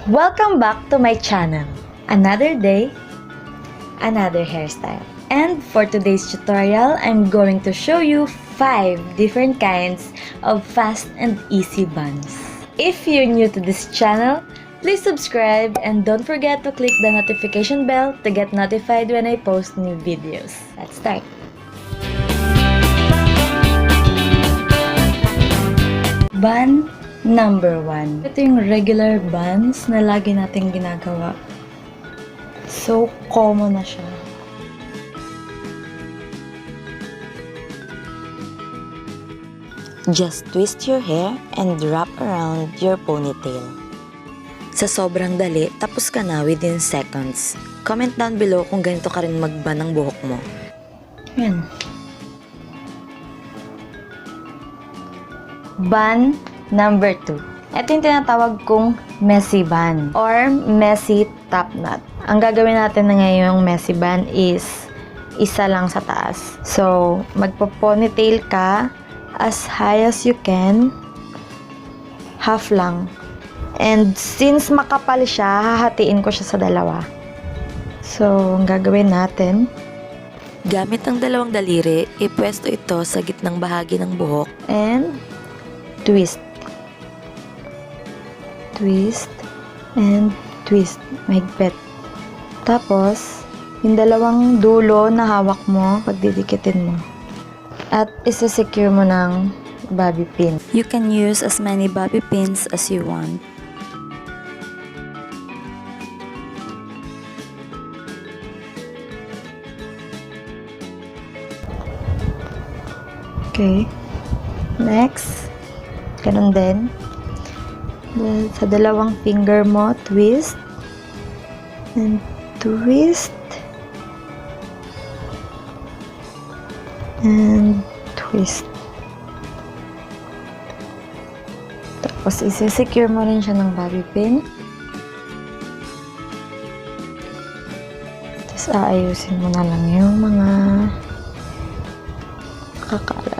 Welcome back to my channel. Another day, another hairstyle. And for today's tutorial, I'm going to show you 5 different kinds of fast and easy buns. If you're new to this channel, please subscribe and don't forget to click the notification bell to get notified when I post new videos. Let's start. Bun number 1. Ito yung regular buns na lagi nating ginagawa. So, common na siya. Just twist your hair and wrap around your ponytail. Sa sobrang dali, tapos ka na within seconds. Comment down below kung ganito ka rin mag-bun ng buhok mo. Yan. Bun number 2. Ito yung tinatawag kong messy bun or messy top knot. Ang gagawin natin na ngayong messy bun is isa lang sa taas. So, magpo-ponytail ka as high as you can. Half lang. And since makapal siya, hahatiin ko siya sa dalawa. So, ang gagawin natin, Gamit ang dalawang daliri, ipwesto ito sa gitnang bahagi ng buhok. and twist. Twist and twist. Mahigpit. Tapos, yung dalawang dulo na hawak mo, pagdidikitin mo. At isa-secure mo ng bobby pin. You can use as many bobby pins as you want. Okay. Next, ganun din. Sa dalawang finger mo, twist. And twist. And twist. Tapos, isi-secure mo rin siya ng bobby pin. Tapos, aayusin mo na lang yung mga kakalat.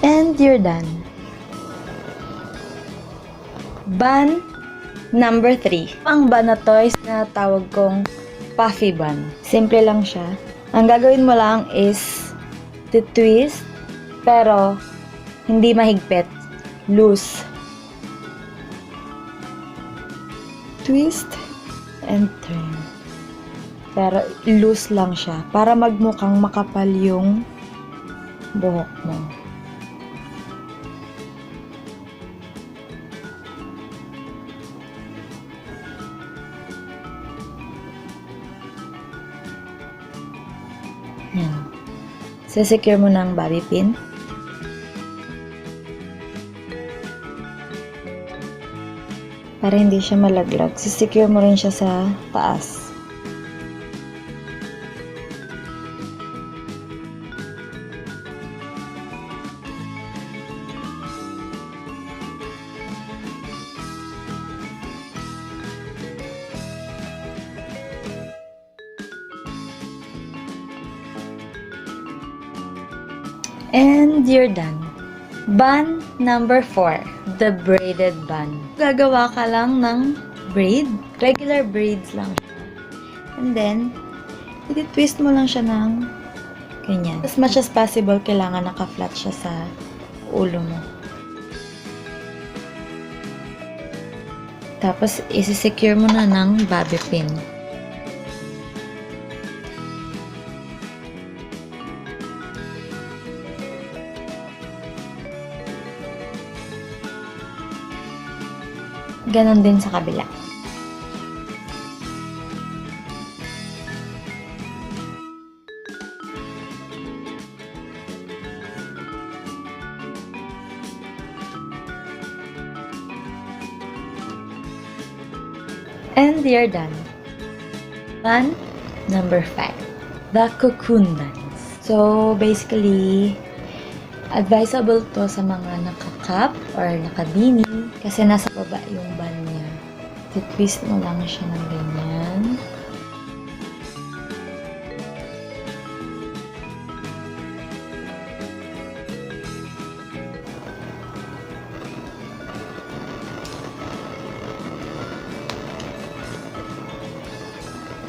And you're done. Bun number 3. Ang bun na to is tinatawag kong puffy bun. Simple lang siya. Ang gagawin mo lang is twist, pero hindi mahigpit. Loose. Twist and turn. Pero loose lang siya para magmukhang makapal yung buhok mo. Yan. Secure mo ng bobby pin. Para hindi siya malaglag. Secure mo rin siya sa taas. And you're done. Bun number 4. The braided bun. Gagawa ka lang ng braid. Regular braids lang siya. And then, i-twist mo lang siya ng ganyan. As much as possible, kailangan naka-flat siya sa ulo mo. Tapos, isi-secure mo na ng bobby pin. Ganon din sa kabila. And you're done. Bun number 5. The cocoon buns. So, basically, Advisable to sa mga naka-cap or naka-beanie kasi nasa baba yung bun niya. Twist mo lang siya ng ganyan.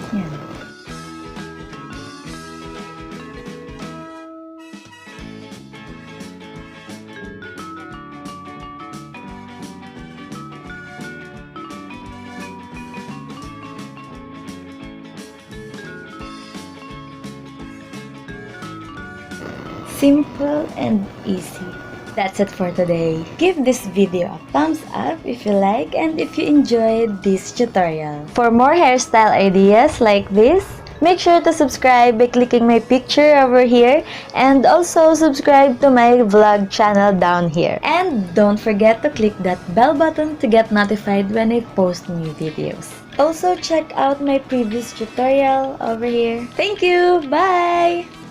Yan. Simple and easy. That's it for today. Give this video a thumbs up if you like and if you enjoyed this tutorial. For more hairstyle ideas like this, make sure to subscribe by clicking my picture over here and also subscribe to my vlog channel down here. And don't forget to click that bell button to get notified when I post new videos. Also check out my previous tutorial over here. Thank you! Bye!